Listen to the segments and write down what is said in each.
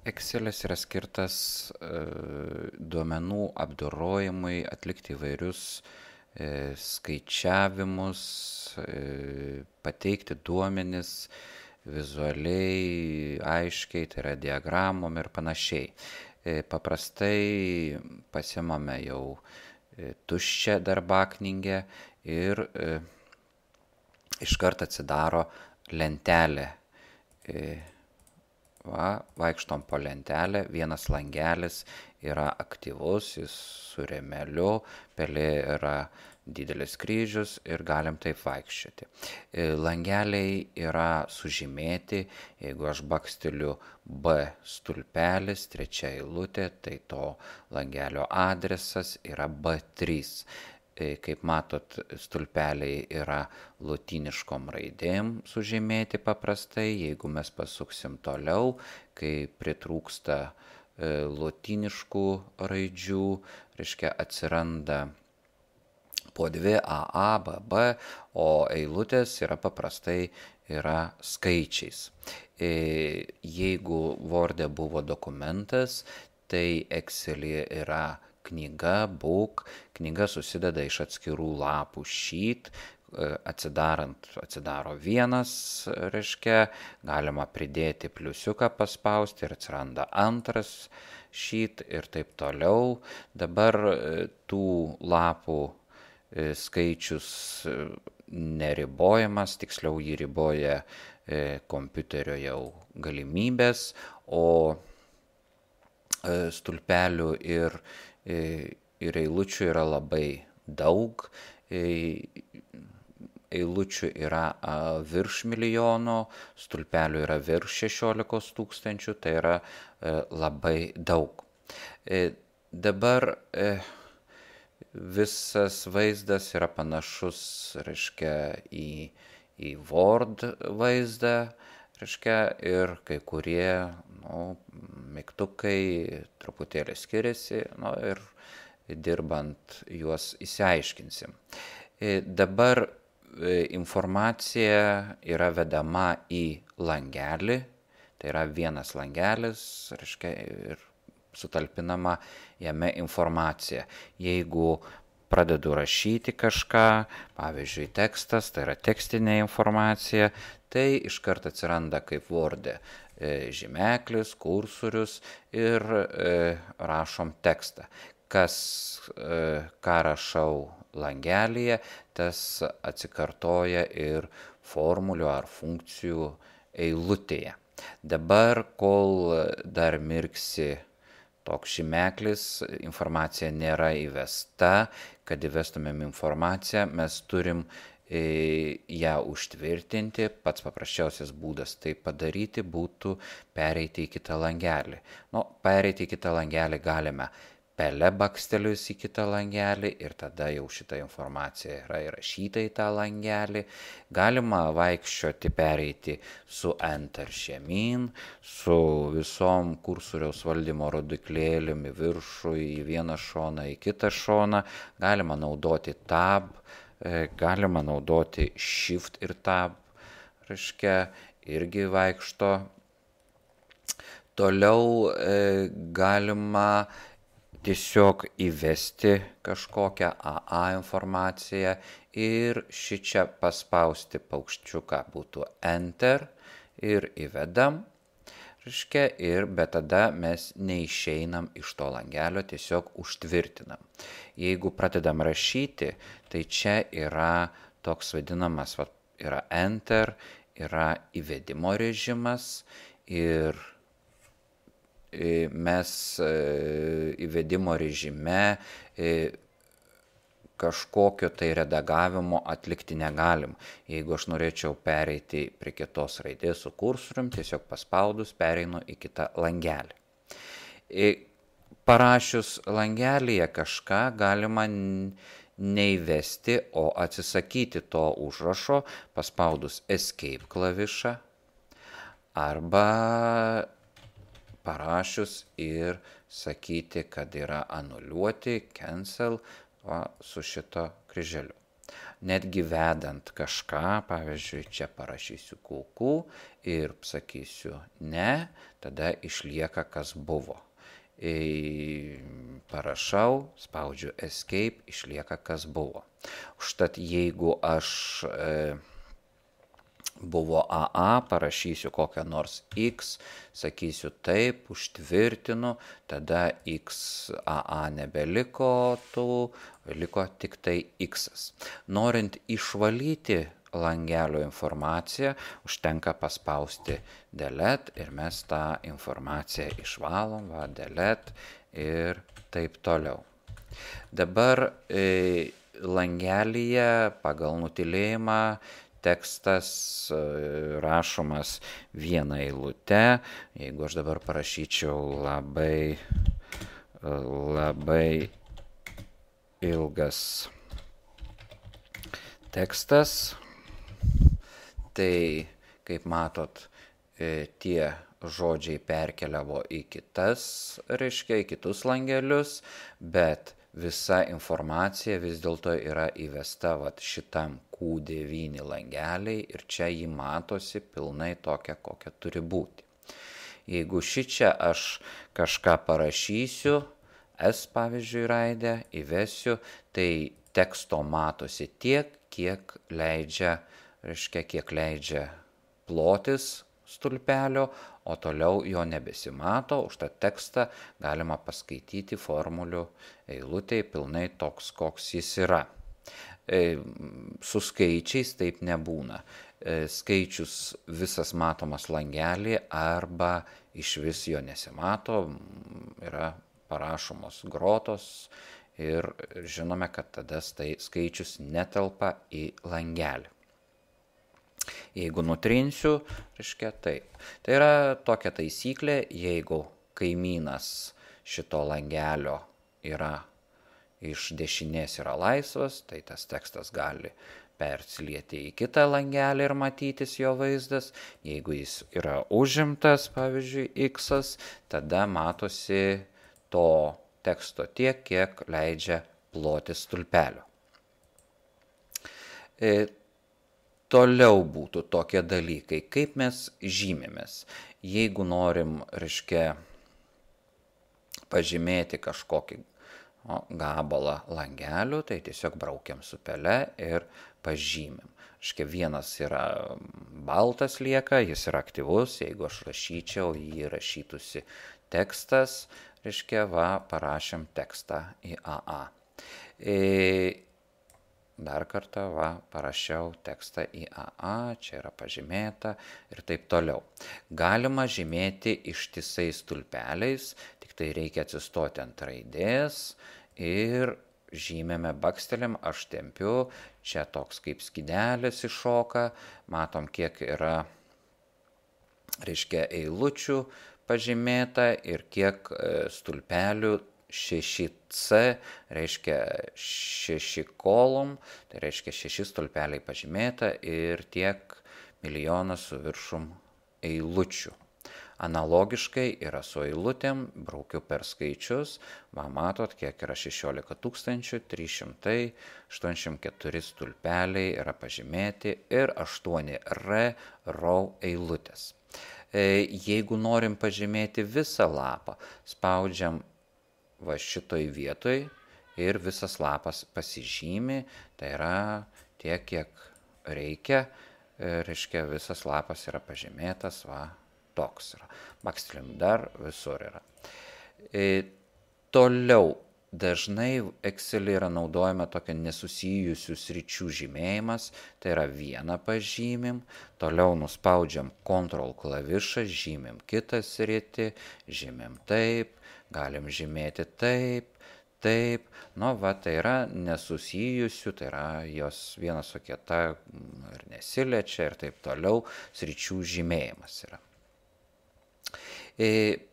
Excelis yra skirtas duomenų apdorojimui, atlikti įvairius skaičiavimus, pateikti duomenis vizualiai, aiškiai, tai yra diagramom ir panašiai. Paprastai pasimame jau tuščią darbaknygę ir iškart atsidaro lentelė. Vaikštom po lentelę, vienas langelis yra aktyvus, jis su rėmeliu, pelė yra didelis kryžius ir galim taip vaikščioti. Langeliai yra sužymėti, jeigu aš baksteliu B stulpelis, trečia eilutė, tai to langelio adresas yra B3. Kaip matot, stulpeliai yra lotyniškom raidėm sužymėti paprastai. Jeigu mes pasuksim toliau, kai pritrūksta lotyniškų raidžių, reiškia atsiranda po dvi AA, BB, o eilutės yra paprastai skaičiais. Jeigu Word'e buvo dokumentas, tai Excel'e yra knyga, book. Knyga susideda iš atskirų lapų sheet. Atsidaro vienas, reiškia, galima pridėti pliusiuką paspausti ir atsiranda antras sheet ir taip toliau. Dabar tų lapų skaičius neribojamas, tiksliau jį riboja kompiuterio jau galimybės, o stulpelių ir eilučių yra labai daug. Eilučių yra virš milijono, stulpelių yra virš 16 tūkstančių, tai yra labai daug. Dabar visas vaizdas yra panašus, reiškia, į Word vaizdą, reiškia, ir kai kurie mygtukai truputėlį skiriasi, ir dirbant juos įsiaiškinsim. Dabar informacija yra vedama į langelį, tai yra vienas langelis, reiškia, ir sutalpinama jame informacija. Jeigu pradedu rašyti kažką, pavyzdžiui, tekstas, tai yra tekstinė informacija, tai iškart atsiranda kaip Word'e žymeklis, kursorius ir rašom tekstą. Ką rašau langelyje, tas atsikartoja ir formulių ar funkcijų eilutėje. Dabar, kol dar mirksi toks žymeklis, informacija nėra įvesta. Kad įvestumėm informaciją, mes turim ją užtvirtinti. Pats paprasčiausias būdas tai padaryti būtų pereiti į kitą langelį. Pereiti į kitą langelį galime pele bakstelius į kitą langelį ir tada jau šita informacija yra įrašyta į tą langelį. Galima vaikščioti, pereiti su Enter žemyn, su visom kursoriaus valdymo rodiklėlim į viršų, į vieną šoną, į kitą šoną. Galima naudoti Tab, galima naudoti Shift ir Tab, reiškia, irgi vaikšto. Toliau galima tiesiog įvesti kažkokią AA informaciją ir šičia paspausti paukščiuką būtų Enter ir įvedam, reiškia, bet tada mes neišeinam iš to langelio, tiesiog užtvirtinam. Jeigu pradedam rašyti, tai čia yra toks vadinamas, yra Enter, yra įvedimo režimas ir mes įvedimo režime kažkokio tai redagavimo atlikti negalim. Jeigu aš norėčiau pereiti prie kitos raidės su kursorium, tiesiog paspaudus pereinu į kitą langelį. Parašius langelyje kažką galima neįvesti, o atsisakyti to užrašo paspaudus Escape klavišą arba parašius ir sakyti, kad yra anuliuoti, cancel, su šito kryželiu. Netgi vedant kažką, pavyzdžiui, čia parašysiu kulkų ir sakysiu ne, tada išlieka kas buvo. Parašau, spaudžiu escape, išlieka kas buvo. Užtat jeigu aš buvo AA, parašysiu kokią nors X, sakysiu taip, užtvirtinu, tada XAA nebeliko liko tik tai X. Norint išvalyti langelio informaciją, užtenka paspausti delete ir mes tą informaciją išvalom, delete ir taip toliau. Dabar langelyje pagal nutylėjimą tekstas rašomas viena eilute. Jeigu aš dabar parašyčiau labai ilgas tekstas, tai, kaip matot, tie žodžiai perkeliavo į kitus langelius, bet visa informacija vis dėlto yra įvesta šitam Q9 langeliai ir čia jį matosi pilnai tokia, kokia turi būti. Jeigu šičia aš kažką parašysiu, S pavyzdžiui raidę įvesiu, tai teksto matosi tiek, kiek leidžia plotis stulpelio, o toliau jo nebesimato, už tą tekstą galima paskaityti formulių eilutėj pilnai toks, koks jis yra. Su skaičiais taip nebūna. Skaičius visas matomas langelį arba iš vis jo nesimato, yra parašomos grotos ir žinome, kad tada skaičius netelpa į langelį. Jeigu nutrinsiu, reiškia taip. Tai yra tokia taisyklė, jeigu kaimynas šito langelio yra iš dešinės yra laisvas, tai tas tekstas gali persilieti į kitą langelį ir matytis jo vaizdas. Jeigu jis yra užimtas, pavyzdžiui, X, tada matosi to teksto tiek, kiek leidžia plotis stulpelio. Toliau būtų tokie dalykai, kaip mes žymimės. Jeigu norim, pažymėti kažkokį gabalą langelių, tai tiesiog braukiam su pele ir pažymim. Vienas yra baltas lieka, jis yra aktyvus, jeigu aš rašyčiau, jį rašytųsi tekstas, parašėm tekstą į AA. Dar kartą parašiau tekstą į AA, čia yra pažymėta ir taip toliau. Galima žymėti ištisais stulpeliais, tik tai reikia atsistoti ant raidės ir žymėme bakstelim, aš tempiu, čia toks kaip skydelis iššoka, matom kiek yra, eilučių pažymėta ir kiek stulpelių 6C reiškia 6 kolum, tai reiškia 6 stulpeliai pažymėta ir tiek milijonas su viršum eilučių. Analogiškai yra su eilutėm, braukiu per skaičius, matot, kiek yra 16 384 stulpeliai yra pažymėti ir 8R row eilutės. Jeigu norim pažymėti visą lapą, spaudžiam šitoj vietoj ir visas lapas pasižymi, tai yra tiek, kiek reikia, visas lapas yra pažymėtas, toks yra. Bakstelim dar visur yra. Toliau, dažnai Excel'e yra naudojama tokia nesusijusių sričių žymėjimas, tai yra vieną pažymim, toliau nuspaudžiam Ctrl klavišą, žymim kitą sritį, žymim taip, galim žymėti taip, tai yra nesusijusių, tai yra jos viena su kita ir nesiliečia ir taip toliau, sričių žymėjimas yra.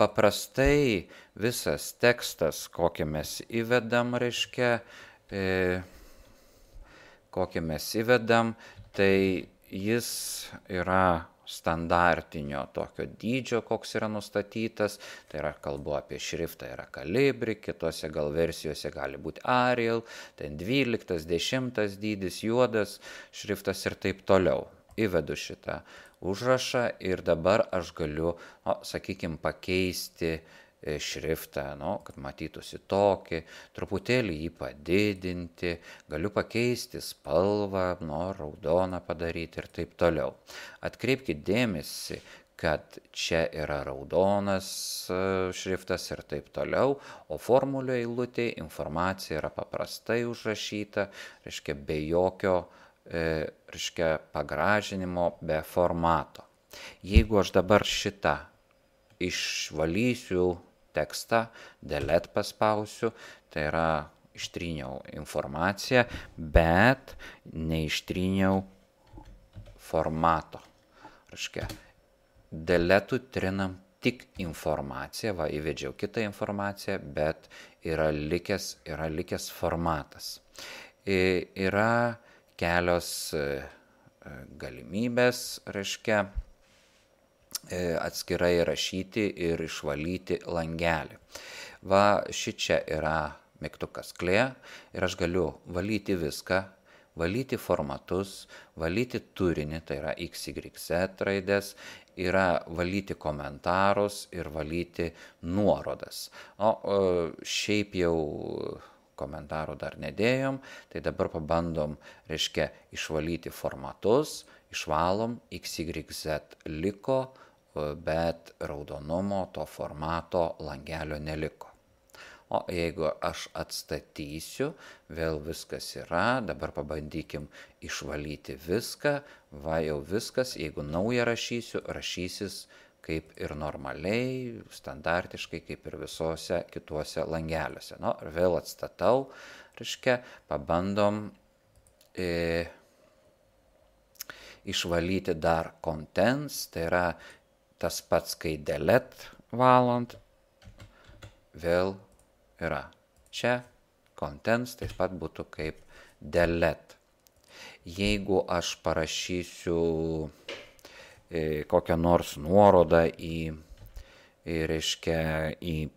Paprastai visas tekstas, kokį mes įvedam, tai jis yra standartinio tokio dydžio, koks yra nustatytas, tai yra kalbu apie šriftą yra Calibri, kitose gal versijose gali būti Arial, ten 12, 10 dydis, juodas šriftas ir taip toliau. Įvedu šitą užrašą ir dabar aš galiu, sakykime, pakeisti šriftą, kad matytųsi tokį, truputėlį jį padidinti, galiu pakeisti spalvą, raudoną padaryti ir taip toliau. Atkreipkite dėmesį, kad čia yra raudonas šriftas ir taip toliau, o formulių eilutėje informacija yra paprastai užrašyta, reiškia be jokio pagražinimo, be formato. Jeigu aš dabar šitą išvalysiu tekstą, delete paspausiu, tai yra ištryniau informaciją, bet neištryniau formato. Reiškia, deletu trinam tik informaciją, įvedžiau kitą informaciją, bet yra likęs formatas. Yra kelios galimybės, reiškia, atskirai rašyti ir išvalyti langelį. Šičia yra mygtukas clear ir aš galiu valyti viską, valyti formatus, valyti turinį, tai yra XYZ raidės, yra valyti komentarus ir valyti nuorodas. Šiaip jau komentarų dar nedėjom, tai dabar pabandom, reiškia, išvalyti formatus, išvalom, XYZ liko, bet raudonumo to formato langelio neliko. O jeigu aš atstatysiu, vėl viskas yra, dabar pabandykim išvalyti viską, jau viskas, jeigu naują rašysiu, rašysis kaip ir normaliai, standartiškai, kaip ir visose kituose langeliuose. Vėl atstatau, reiškia, pabandom išvalyti dar contents, tai yra tas pats, kai delete valant, vėl yra. Čia contents taip pat būtų kaip delete. Jeigu aš parašysiu kokią nors nuorodą į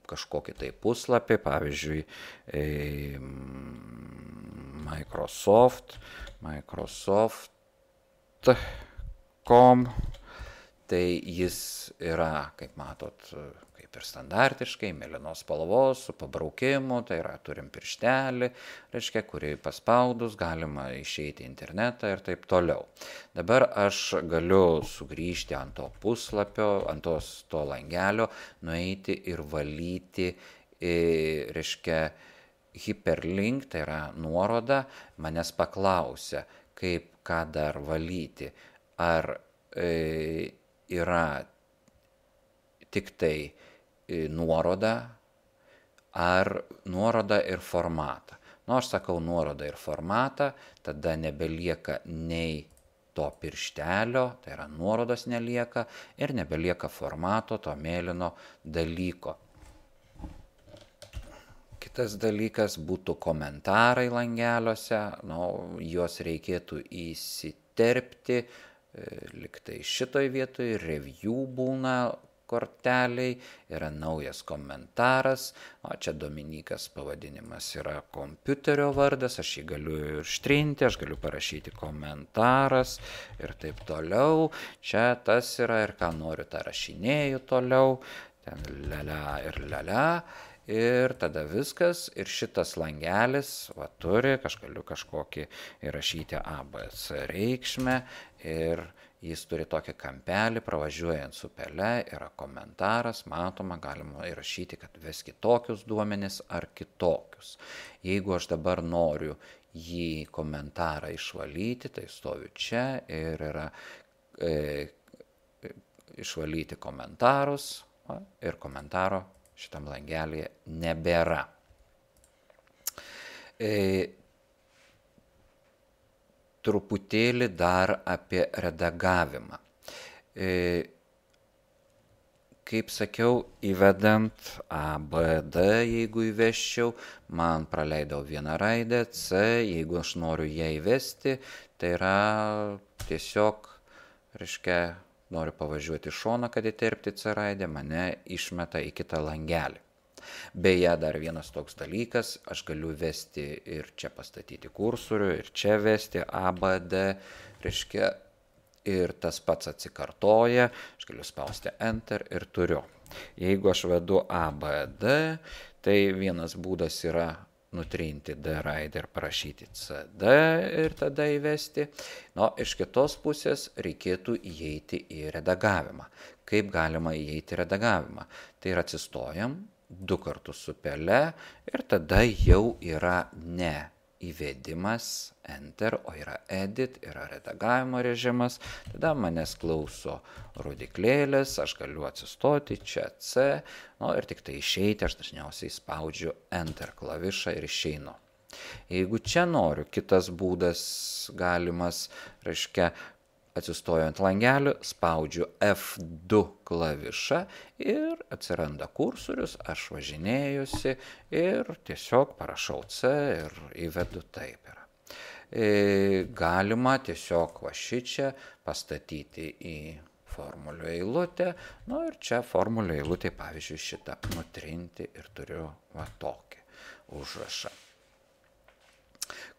kažkokį tai puslapį, pavyzdžiui, Microsoft.com, tai jis yra, kaip matot, kaip ir standartiškai, mėlynos spalvos, su pabraukimu, tai yra turim pirštelį, reiškia, kurį paspaudus galima išeiti į internetą ir taip toliau. Dabar aš galiu sugrįžti ant to puslapio, ant to langelio, nueiti ir valyti, reiškia, hyperlink, tai yra nuoroda, manęs paklausia, ką dar valyti, ar yra tik tai nuoroda, ar nuoroda ir formatą. Aš sakau nuorodą ir formatą, tada nebelieka nei to pirštelio, tai yra nuorodos nelieka, ir nebelieka formato, to mėlyno dalyko. Kitas dalykas būtų komentarai langeliuose, juos reikėtų įsiterpti, liktai šitoj vietoj, review būna korteliai, yra naujas komentaras, čia Dominykas pavadinimas yra kompiuterio vardas, aš jį galiu ištrinti, aš galiu parašyti komentaras ir taip toliau, čia tas yra ir ką noriu, tą rašinėju toliau, ten lia ir lia. Ir tada viskas, ir šitas langelis turi, aš galiu kažkokį įrašyti ABC reikšmę ir jis turi tokį kampelį, pravažiuojant su pele, yra komentaras, matoma, galima įrašyti, kad veski tokius duomenis ar kitokius. Jeigu aš dabar noriu jį komentarą išvalyti, tai stoviu čia ir yra išvalyti komentarus ir komentaro šitam langelėje nebėra. Truputėlį dar apie redagavimą. Kaip sakiau, įvedant A, B, D, jeigu įvesčiau, man praleidau vieną raidę, C, jeigu aš noriu ją įvesti, tai yra tiesiog, reiškia, noriu pavažiuoti į šoną, kad įterpti C raidę, mane išmeta į kitą langelį. Beje, dar vienas toks dalykas, aš galiu vesti ir čia pastatyti kursorių, ir čia vesti ABD, reiškia, ir tas pats atsikartoja, aš galiu spausti Enter ir turiu. Jeigu aš vedu ABD, tai vienas būdas yra nutrinti D raidę ir parašyti CD ir tada įvesti. Iš kitos pusės reikėtų įeiti į redagavimą. Kaip galima įeiti į redagavimą? Tai yra atsistojam 2 kartus su pele ir tada jau yra ne įvedimas, Enter, o yra Edit, yra redagavimo režimas, tada manęs klauso rodiklėlės, aš galiu atsistoti, čia C, ir tik tai išeiti, aš dažniausiai spaudžiu Enter klavišą ir išeinu. Jeigu čia noriu, kitas būdas galimas, reiškia, atsistoju ant langelio, spaudžiu F2 klavišą ir atsiranda kursorius, aš važinėjusi ir tiesiog parašau C ir įvedu taip yra. Galima tiesiog va šičia pastatyti į formulių eilutę, ir čia formulių eilutė, pavyzdžiui, šitą nutrinti ir turiu va tokį užrašą.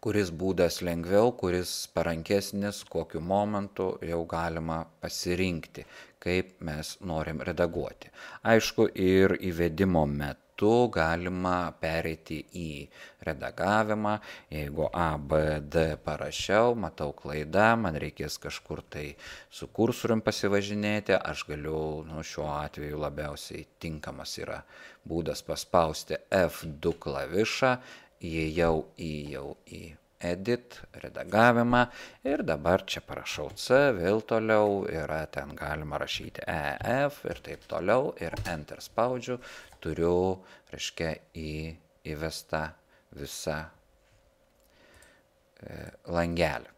Kuris būdas lengviau, kuris parankesnis, kokiu momentu jau galima pasirinkti, kaip mes norim redaguoti. Aišku, ir įvedimo metu galima pereiti į redagavimą. Jeigu A, B, D parašiau, matau klaidą, man reikės kažkur tai su kursorium pasivažinėti, aš galiu, šiuo atveju labiausiai tinkamas yra būdas paspausti F2 klavišą, įėjau į Edit, redagavimą ir dabar čia parašau C, vėl toliau yra, ten galima rašyti EF ir taip toliau ir Enter spaudžiu, turiu, reiškia, įvestą visą langelį.